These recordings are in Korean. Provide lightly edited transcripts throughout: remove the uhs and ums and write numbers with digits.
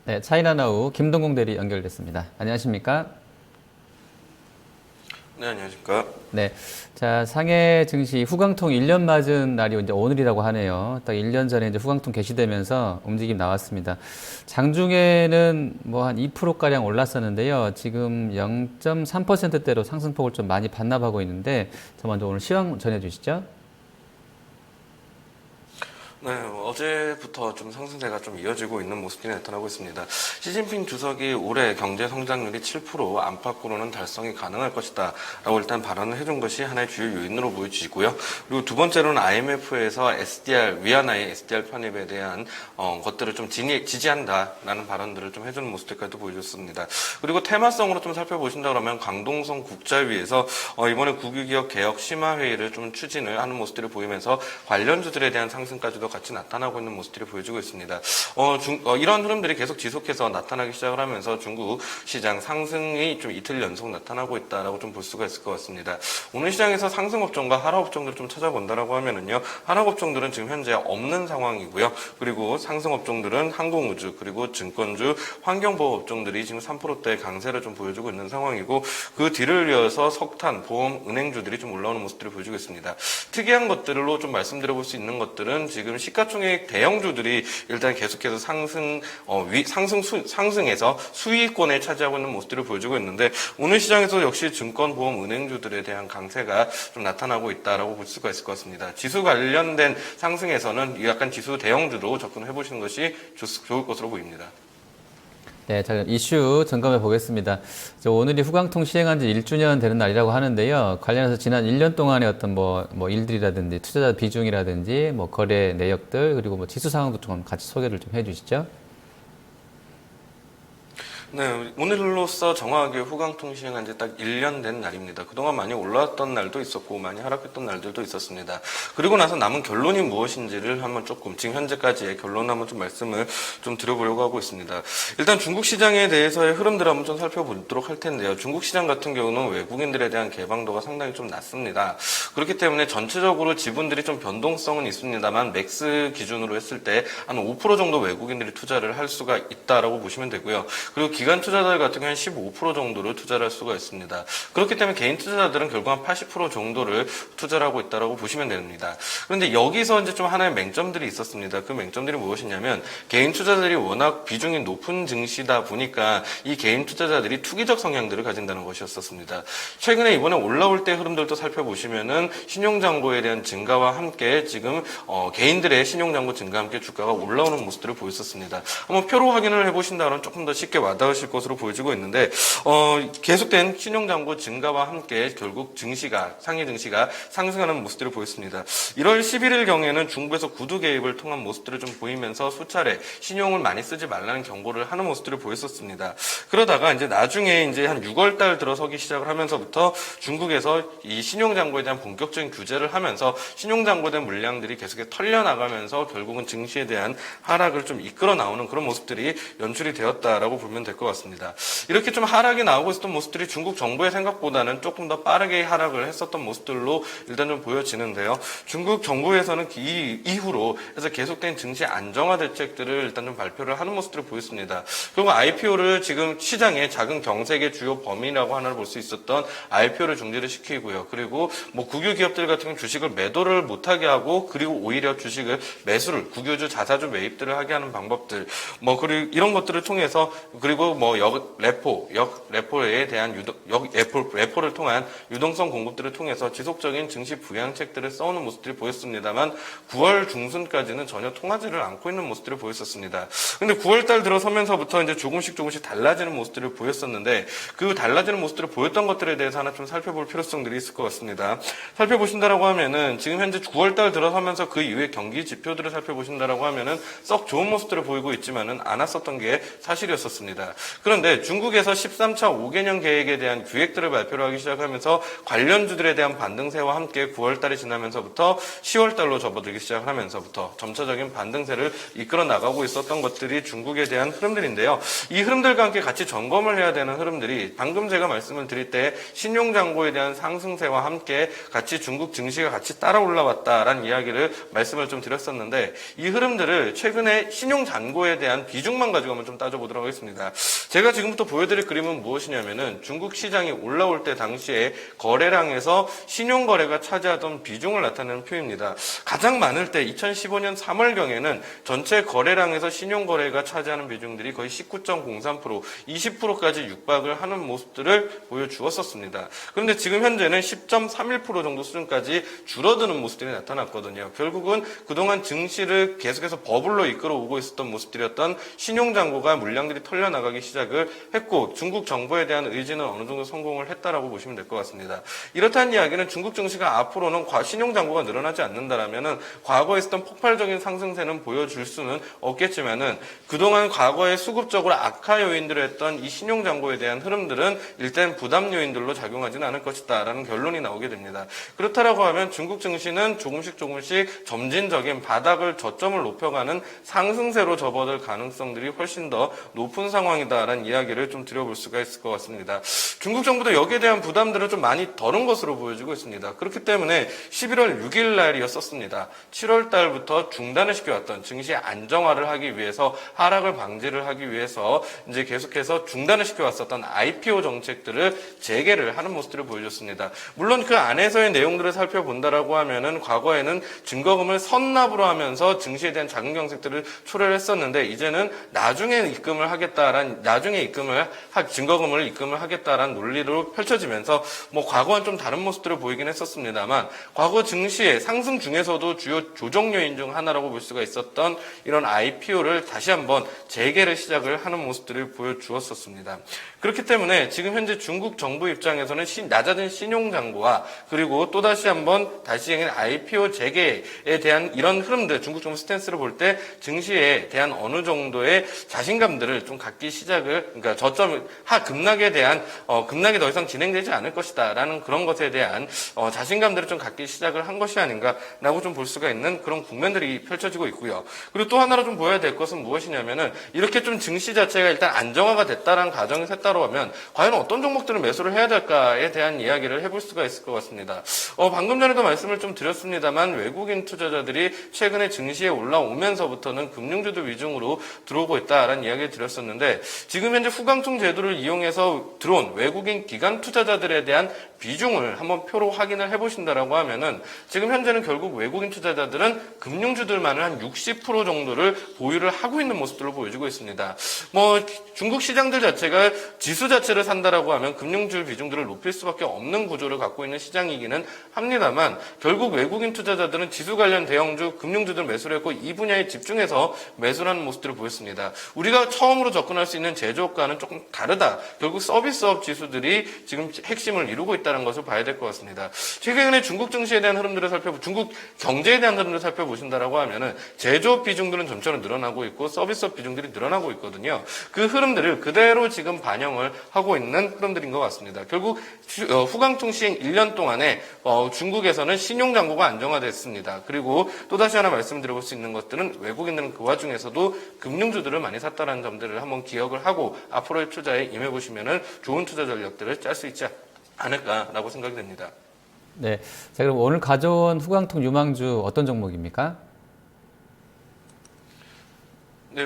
네, 차이나나우 김동공 대리 연결됐습니다. 안녕하십니까? 네, 안녕하십니까. 네. 자, 상해 증시 후광통 1년 맞은 날이 이제 오늘이라고 하네요. 딱 1년 전에 이제 후광통 개시되면서 움직임 나왔습니다. 장중에는 뭐 한 2%가량 올랐었는데요. 지금 0.3%대로 상승폭을 좀 많이 반납하고 있는데, 저 먼저 오늘 시황 전해주시죠. 네, 어제부터 좀 상승세가 좀 이어지고 있는 모습이 나타나고 있습니다. 시진핑 주석이 올해 경제 성장률이 7% 안팎으로는 달성이 가능할 것이다 라고 일단 발언을 해준 것이 하나의 주요 요인으로 보여지고요. 그리고 두 번째로는 IMF에서 SDR, 위안화의 SDR 편입에 대한 것들을 좀 지지한다라는 발언들을 좀 해주는 모습들까지도 보여줬습니다. 그리고 테마성으로 좀 살펴보신다 그러면 강동성 국자위에서 이번에 국유기업 개혁 심화회의를 좀 추진을 하는 모습들을 보이면서 관련주들에 대한 상승까지도 같이 나타나고 있는 모습들이 보여지고 있습니다. 이런 흐름들이 계속 지속해서 나타나기 시작을 하면서 중국 시장 상승이 좀 이틀 연속 나타나고 있다라고 좀 볼 수가 있을 것 같습니다. 오늘 시장에서 상승 업종과 하락 업종들을 좀 찾아본다라고 하면은요, 하락 업종들은 지금 현재 없는 상황이고요. 그리고 상승 업종들은 항공우주, 그리고 증권주, 환경보호 업종들이 지금 3%대 강세를 좀 보여주고 있는 상황이고, 그 뒤를 이어서 석탄, 보험, 은행주들이 좀 올라오는 모습들을 보여주고 있습니다. 특이한 것들로 좀 말씀드려볼 수 있는 것들은 지금 시가총액 대형주들이 일단 계속해서 상승해서 수익권을 차지하고 있는 모습들을 보여주고 있는데, 오늘 시장에서 역시 증권, 보험, 은행주들에 대한 강세가 좀 나타나고 있다라고 볼 수가 있을 것 같습니다. 지수 관련된 상승에서는 약간 지수 대형주로 접근해 보시는 것이 좋을 것으로 보입니다. 네, 자, 이슈 점검해 보겠습니다. 오늘이 후광통 시행한 지 1주년 되는 날이라고 하는데요. 관련해서 지난 1년 동안의 어떤 뭐 일들이라든지 투자자 비중이라든지 뭐 거래 내역들 그리고 뭐 지수 상황도 좀 같이 소개를 좀 해주시죠. 네, 오늘로써 정확하게 후광통 시행한 지 딱 1년 된 날입니다. 그동안 많이 올라왔던 날도 있었고 많이 하락했던 날들도 있었습니다. 그리고 나서 남은 결론이 무엇인지를 한번 조금 지금 현재까지의 결론 한번 좀 말씀을 좀 드려보려고 하고 있습니다. 일단 중국 시장에 대해서의 흐름들을 한번 좀 살펴보도록 할 텐데요. 중국 시장 같은 경우는 외국인들에 대한 개방도가 상당히 좀 낮습니다. 그렇기 때문에 전체적으로 지분들이 좀 변동성은 있습니다만 맥스 기준으로 했을 때 한 5% 정도 외국인들이 투자를 할 수가 있다라고 보시면 되고요. 그리고 기관 투자자들 같은 경우는 15% 정도를 투자를 할 수가 있습니다. 그렇기 때문에 개인 투자자들은 결국 한 80% 정도를 투자를 하고 있다고 보시면 됩니다. 그런데 여기서 이제 좀 하나의 맹점들이 있었습니다. 그 맹점들이 무엇이냐면 개인 투자자들이 워낙 비중이 높은 증시다 보니까 이 개인 투자자들이 투기적 성향들을 가진다는 것이었습니다. 최근에 이번에 올라올 때 흐름들도 살펴보시면은 신용잔고에 대한 증가와 함께 지금 개인들의 신용잔고 증가와 함께 주가가 올라오는 모습들을 보였었습니다. 한번 표로 확인을 해보신다면 조금 더 쉽게 와닿으실 것으로 보여지고 있는데 계속된 신용잔고 증가와 함께 결국 상해 증시가 상승하는 모습들을 보였습니다. 1월 11일 경에는 중국에서 구두 개입을 통한 모습들을 좀 보이면서 수차례 신용을 많이 쓰지 말라는 경고를 하는 모습들을 보였었습니다. 그러다가 이제 나중에 이제 한 6월 달 들어서기 시작을 하면서부터 중국에서 이 신용잔고에 대한 본격적인 규제를 하면서 신용잔고된 물량들이 계속해서 털려나가면서 결국은 증시에 대한 하락을 좀 이끌어 나오는 그런 모습들이 연출이 되었다라고 보면 될 것 같습니다. 이렇게 좀 하락이 나오고 있었던 모습들이 중국 정부의 생각보다는 조금 더 빠르게 하락을 했었던 모습들로 일단 좀 보여지는데요. 중국 정부에서는 이 이후로 해서 계속된 증시 안정화 대책들을 일단 좀 발표를 하는 모습들을 보였습니다. 그리고 IPO를 지금 시장의 작은 경색의 주요 범위라고 하나를 볼 수 있었던 IPO를 중지를 시키고요. 그리고 뭐 국유 기업들 같은 경우 주식을 매도를 못하게 하고 그리고 오히려 주식을 매수를 국유주 자사주 매입들을 하게 하는 방법들 그리고 이런 것들을 통해서 그리고 레포에 대한 레포를 통한 유동성 공급들을 통해서 지속적인 증시 부양책들을 써오는 모습들이 보였습니다만 9월 중순까지는 전혀 통하지를 않고 있는 모습들을 보였었습니다. 근데 9월 달 들어서면서부터 이제 조금씩 달라지는 모습들을 보였었는데 그 달라지는 모습들을 보였던 것들에 대해서 하나 좀 살펴볼 필요성들이 있을 것 같습니다. 살펴보신다라고 하면은 지금 현재 9월 달 들어서면서 그 이후에 경기 지표들을 살펴보신다라고 하면은 썩 좋은 모습들을 보이고 있지만은 않았었던 게 사실이었었습니다. 그런데 중국에서 13차 5개년 계획에 대한 기획들을 발표를 하기 시작하면서 관련주들에 대한 반등세와 함께 9월달이 지나면서부터 10월달로 접어들기 시작하면서부터 점차적인 반등세를 이끌어 나가고 있었던 것들이 중국에 대한 흐름들인데요. 이 흐름들과 함께 같이 점검을 해야 되는 흐름들이 방금 제가 말씀을 드릴 때 신용잔고에 대한 상승세와 함께 같이 중국 증시가 같이 따라 올라왔다라는 이야기를 말씀을 좀 드렸었는데 이 흐름들을 최근에 신용잔고에 대한 비중만 가지고 한번 좀 따져보도록 하겠습니다. 제가 지금부터 보여드릴 그림은 무엇이냐면은 중국 시장이 올라올 때 당시에 거래량에서 신용거래가 차지하던 비중을 나타내는 표입니다. 가장 많을 때 2015년 3월경에는 전체 거래량에서 신용거래가 차지하는 비중들이 거의 19.03%, 20%까지 육박을 하는 모습들을 보여주었었습니다. 그런데 지금 현재는 10.31% 정도 수준까지 줄어드는 모습들이 나타났거든요. 결국은 그동안 증시를 계속해서 버블로 이끌어오고 있었던 모습들이었던 신용잔고가 물량들이 털려나가기 시작을 했고 중국 정부에 대한 의지는 어느 정도 성공을 했다라고 보시면 될 것 같습니다. 이렇다는 이야기는 중국 증시가 앞으로는 신용잔고가 늘어나지 않는다라면은 과거에 있었던 폭발적인 상승세는 보여줄 수는 없겠지만은 그동안 과거에 수급적으로 악화 요인들을 했던 이 신용잔고에 대한 흐름들은 일단 부담 요인들로 작용하지는 않을 것이다라는 결론이 나오게 됩니다. 그렇다라고 하면 중국 증시는 조금씩 점진적인 바닥을 저점을 높여가는 상승세로 접어들 가능성들이 훨씬 더 높은 상황이다라는 이야기를 좀 드려볼 수가 있을 것 같습니다. 중국 정부도 여기에 대한 부담들을 좀 많이 덜은 것으로 보여지고 있습니다. 그렇기 때문에 11월 6일 날이었었습니다. 7월 달부터 중단을 시켜왔던 증시 안정화를 하기 위해서 하락을 방지를 하기 위해서 이제 계속해서 중단을 시켜왔었던 IPO 정책들을 재개를 하는 모습들을 보여줬습니다. 물론 그 안에서의 내용들을 살펴본다라고 하면은 과거에는 증거금을 선납으로 하면서 증시에 대한 자금 경색들을 초래를 했었는데 이제는 나중에 증거금을 입금을 하겠다라는 논리로 펼쳐지면서 뭐 과거와는 좀 다른 모습들을 보이긴 했었습니다만 과거 증시의 상승 중에서도 주요 조정 요인 중 하나라고 볼 수가 있었던 이런 IPO를 다시 한번 재개를 시작을 하는 모습들을 보여주었었습니다. 그렇기 때문에 지금 현재 중국 정부 입장에서는 낮아진 신용잔고와 그리고 또다시 한번 다시 IPO 재개에 대한 이런 흐름들 중국 정부 스탠스를 볼 때 증시에 대한 어느 정도의 자신감들을 좀 갖기 시작을 그러니까 급락에 대한 급락이 더 이상 진행되지 않을 것이다라는 그런 것에 대한 자신감들을 좀 갖기 시작을 한 것이 아닌가라고 좀 볼 수가 있는 그런 국면들이 펼쳐지고 있고요. 그리고 또 하나로 좀 보여야 될 것은 무엇이냐면은 이렇게 좀 증시 자체가 일단 안정화가 됐다라는 가정이 섰다고 하면 과연 어떤 종목들을 매수를 해야 될까에 대한 이야기를 해볼 수가 있을 것 같습니다. 방금 전에도 말씀을 좀 드렸습니다만 외국인 투자자들이 최근에 증시에 올라오면서부터는 금융주도 위중으로 들어오고 있다라는 이야기를 드렸었는데 지금 현재 후강통 제도를 이용해서 들어온 외국인 기관 투자자들에 대한 비중을 한번 표로 확인을 해보신다라고 하면은 지금 현재는 결국 외국인 투자자들은 금융주들만을 한 60% 정도를 보유를 하고 있는 모습들을 보여주고 있습니다. 중국 시장들 자체가 지수 자체를 산다라고 하면 금융주 비중들을 높일 수밖에 없는 구조를 갖고 있는 시장이기는 합니다만 결국 외국인 투자자들은 지수 관련 대형주, 금융주들 매수를 했고 이 분야에 집중해서 매수를 하는 모습들을 보였습니다. 우리가 처음으로 접근할 수 있는 제조업과는 조금 다르다. 결국 서비스업 지수들이 지금 핵심을 이루고 있다는 것을 봐야 될 것 같습니다. 최근에 중국 증시에 대한 흐름들을 중국 경제에 대한 흐름들을 살펴보신다라고 하면은 제조업 비중들은 점차로 늘어나고 있고 서비스업 비중들이 늘어나고 있거든요. 그 흐름들을 그대로 지금 반영을 하고 있는 흐름들인 것 같습니다. 결국 후강통 시행 1년 동안에 중국에서는 신용잔고가 안정화됐습니다. 그리고 또다시 하나 말씀드려볼 수 있는 것들은 외국인들은 그 와중에서도 금융주들을 많이 샀다는 점들을 한번 기억을 하고 앞으로의 투자에 임해보시면은 좋은 투자 전략들을 짤 수 있지 않을까라고 생각이 됩니다. 네. 자, 그럼 오늘 가져온 후강통 유망주 어떤 종목입니까? 네,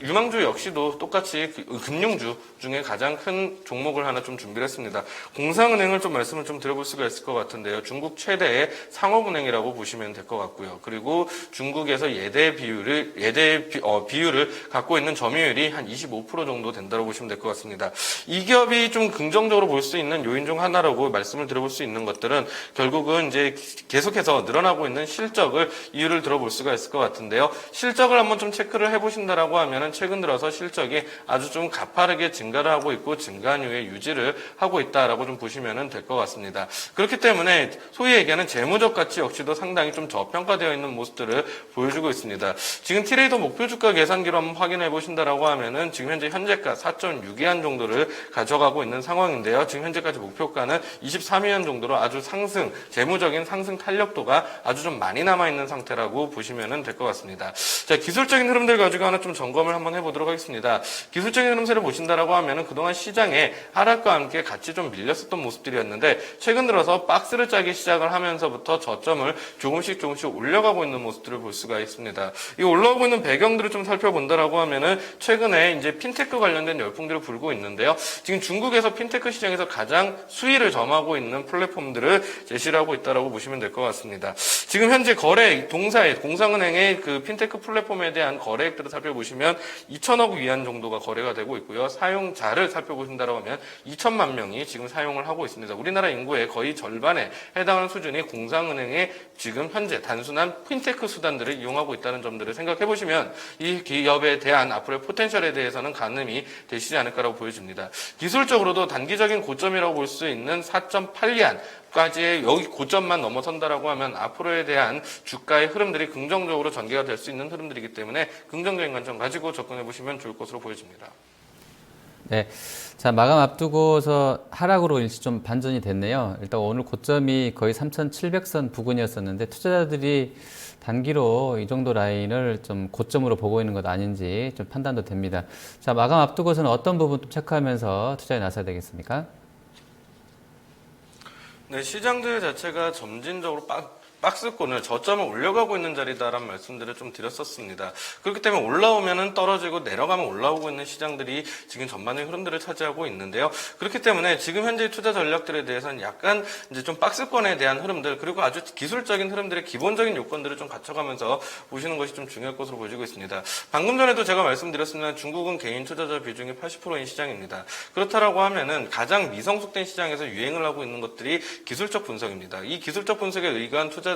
유망주 역시도 똑같이 금융주 중에 가장 큰 종목을 하나 좀 준비를 했습니다. 공상은행을 좀 말씀을 좀 드려볼 수가 있을 것 같은데요. 중국 최대의 상업은행이라고 보시면 될 것 같고요. 그리고 중국에서 비율을 갖고 있는 점유율이 한 25% 정도 된다고 보시면 될 것 같습니다. 이 기업이 좀 긍정적으로 볼 수 있는 요인 중 하나라고 말씀을 드려볼 수 있는 것들은 결국은 이제 계속해서 늘어나고 있는 실적을 이유를 들어볼 수가 있을 것 같은데요. 실적을 한번 좀 체크를 확인을 해보신다라고 하면은 최근 들어서 실적이 아주 좀 가파르게 증가를 하고 있고 증가한 이후에 유지를 하고 있다라고 좀 보시면 될 것 같습니다. 그렇기 때문에 소위 얘기하는 재무적 가치 역시도 상당히 좀 저평가되어 있는 모습들을 보여주고 있습니다. 지금 트레이더 목표 주가 계산기로 한번 확인해 보신다라고 하면은 지금 현재 현재가 4.6위안 정도를 가져가고 있는 상황인데요. 지금 현재까지 목표가는 23위안 정도로 아주 재무적인 상승 탄력도가 아주 좀 많이 남아있는 상태라고 보시면 될 것 같습니다. 자, 기술적인 흐름들 가지고 하나 좀 점검을 한번 해보도록 하겠습니다. 기술적인 흐름세를 보신다라고 하면은 그동안 시장에 하락과 함께 같이 좀 밀렸었던 모습들이었는데 최근 들어서 박스를 짜기 시작을 하면서부터 저점을 조금씩 올려가고 있는 모습들을 볼 수가 있습니다. 이 올라오고 있는 배경들을 좀 살펴본다라고 하면은 최근에 이제 핀테크 관련된 열풍들을 불고 있는데요. 지금 중국에서 핀테크 시장에서 가장 수위를 점하고 있는 플랫폼들을 제시를 하고 있다라고 보시면 될 것 같습니다. 지금 현재 거래 동사의 공상은행의 그 핀테크 플랫폼에 대한 거래액들을 살펴보시면 2천억 위안 정도가 거래가 되고 있고요. 사용자를 살펴보신다라고 하면 2천만 명이 지금 사용을 하고 있습니다. 우리나라 인구의 거의 절반에 해당하는 수준이 공상은행의 지금 현재 단순한 핀테크 수단들을 이용하고 있다는 점들을 생각해 보시면 이 기업에 대한 앞으로의 포텐셜에 대해서는 가늠이 되시지 않을까라고 보여집니다. 기술적으로도 단기적인 고점이라고 볼 수 있는 4.8위안 까지의 여기 고점만 넘어선다라고 하면 앞으로에 대한 주가의 흐름들이 긍정적으로 전개가 될 수 있는 흐름들이기 때문에 긍정적인 관점 가지고 접근해 보시면 좋을 것으로 보여집니다. 네. 자, 마감 앞두고서 하락으로 일시 좀 반전이 됐네요. 일단 오늘 고점이 거의 3,700선 부근이었었는데 투자자들이 단기로 이 정도 라인을 좀 고점으로 보고 있는 것 아닌지 좀 판단도 됩니다. 자, 마감 앞두고서는 어떤 부분 좀 체크하면서 투자에 나서야 되겠습니까? 네, 시장들 자체가 점진적으로 박스권을 저점을 올려가고 있는 자리다라는 말씀들을 좀 드렸었습니다. 그렇기 때문에 올라오면은 떨어지고 내려가면 올라오고 있는 시장들이 지금 전반적인 흐름들을 차지하고 있는데요. 그렇기 때문에 지금 현재 투자 전략들에 대해서는 약간 이제 좀 박스권에 대한 흐름들 그리고 아주 기술적인 흐름들의 기본적인 요건들을 좀 갖춰가면서 보시는 것이 좀 중요할 것으로 보여지고 있습니다. 방금 전에도 제가 말씀드렸습니다. 중국은 개인 투자자 비중이 80%인 시장입니다. 그렇다라고 하면은 가장 미성숙된 시장에서 유행을 하고 있는 것들이 기술적 분석입니다. 이 기술적 분석에 의거한 투자자들이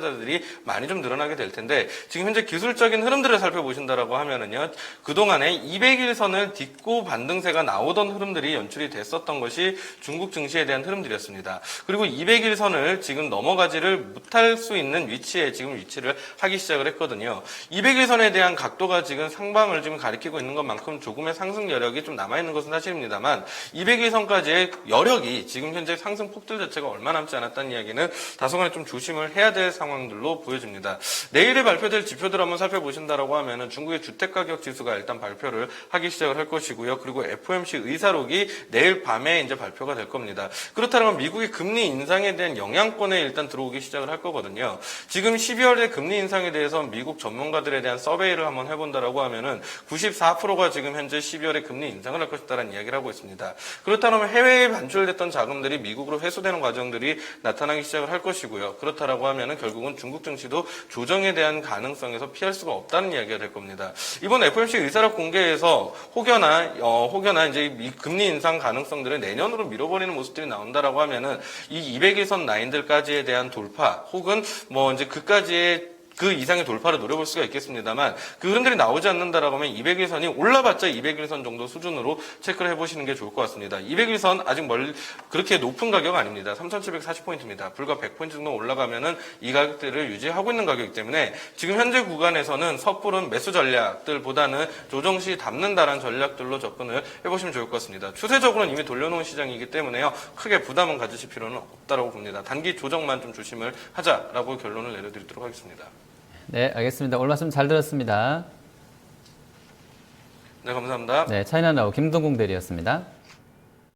많이 좀 늘어나게 될 텐데 지금 현재 기술적인 흐름들을 살펴보신다라고 하면은요. 그동안에 200일선을 딛고 반등세가 나오던 흐름들이 연출이 됐었던 것이 중국 증시에 대한 흐름들이었습니다. 그리고 200일선을 지금 넘어가지를 못할 수 있는 위치에 지금 위치를 하기 시작을 했거든요. 200일선에 대한 각도가 지금 상방을 지금 가리키고 있는 것만큼 조금의 상승 여력이 좀 남아있는 것은 사실입니다만 200일선까지의 여력이 지금 현재 상승 폭들 자체가 얼마 남지 않았다는 이야기는 다소간에 좀 조심을 해야 될 상황들로 보여집니다. 내일에 발표될 지표들 한번 살펴보신다라고 하면은 중국의 주택가격 지수가 일단 발표를 하기 시작을 할 것이고요. 그리고 FOMC 의사록이 내일 밤에 이제 발표가 될 겁니다. 그렇다면 미국의 금리 인상에 대한 영향권에 일단 들어오기 시작을 할 거거든요. 지금 12월에 금리 인상에 대해서 미국 전문가들에 대한 서베이를 한번 해본다라고 하면은 94%가 지금 현재 12월에 금리 인상을 할 것이다라는 이야기를 하고 있습니다. 그렇다면 해외에 반출됐던 자금들이 미국으로 회수되는 과정들이 나타나기 시작을 할 것이고요. 그렇다라고 하면은 결국은 중국 증시도 조정에 대한 가능성에서 피할 수가 없다는 이야기가 될 겁니다. 이번 FOMC 의사록 공개에서 혹여나 이제 금리 인상 가능성들을 내년으로 밀어버리는 모습들이 나온다라고 하면은 이 200일선 라인들까지에 대한 돌파 혹은 뭐 이제 그 이상의 돌파를 노려볼 수가 있겠습니다만 그 흐름들이 나오지 않는다라고 하면 200일선이 올라봤자 200일선 정도 수준으로 체크를 해보시는 게 좋을 것 같습니다. 200일선 아직 그렇게 높은 가격 아닙니다. 3,740포인트입니다. 불과 100포인트 정도 올라가면은 이 가격대를 유지하고 있는 가격이기 때문에 지금 현재 구간에서는 섣부른 매수 전략들보다는 조정시 담는다라는 전략들로 접근을 해보시면 좋을 것 같습니다. 추세적으로는 이미 돌려놓은 시장이기 때문에요. 크게 부담은 가지실 필요는 없다라고 봅니다. 단기 조정만 좀 조심을 하자라고 결론을 내려드리도록 하겠습니다. 네, 알겠습니다. 오늘 말씀 잘 들었습니다. 네, 감사합니다. 네, 차이나나우 김동공 대리였습니다.